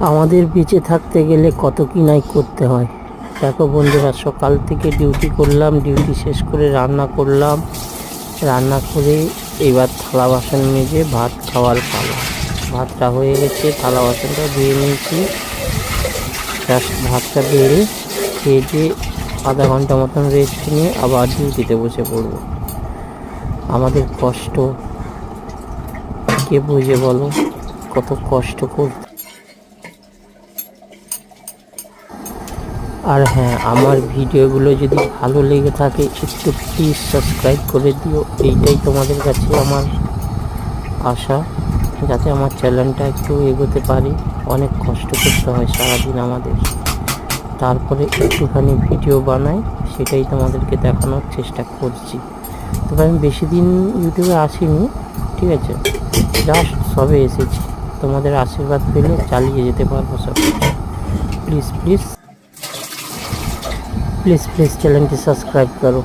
আমাদের বেঁচে থাকতে গেলে কত কি নাই করতে হয়। দেখো বন্ধুরা, সকাল থেকে ডিউটি করলাম, ডিউটি শেষ করে রান্না করলাম, রান্না করে এবার থালা বাসন মেজে ভাত খাওয়ার পালা। ভাতটা হয়ে গেছে, থালা বাসনটা ধুয়ে নিয়েছি, জাস্ট ভাতটা বেড়ে খেয়ে দিয়ে আধা ঘন্টা মতন রেস্ট নিয়ে আবার ডিউটিতে বসে পড়বো। আমাদের কষ্ট কে বুঝে বলো, কত কষ্ট করতে। আর হ্যাঁ, আমার ভিডিওগুলো যদি ভালো লেগে থাকে একটু প্লিজ সাবস্ক্রাইব করে দিও, এইটাই তোমাদের কাছে আমার আশা, যাতে আমার চ্যানেলটা একটু এগোতে পারি। অনেক কষ্ট করতে হয় সারাদিন আমাদের, তারপরে একটুখানি ভিডিও বানাই, সেটাই তোমাদেরকে দেখানোর চেষ্টা করছি। তবে আমি বেশি দিন ইউটিউবে আসিনি, ঠিক আছে, জাস্ট সবে এসেছি। তোমাদের আশীর্বাদ পেলে চালিয়ে যেতে পারবো সব। প্লিজ প্লিজ প্লিজ প্লিজ চ্যানেলটি সাবস্ক্রাইব করো।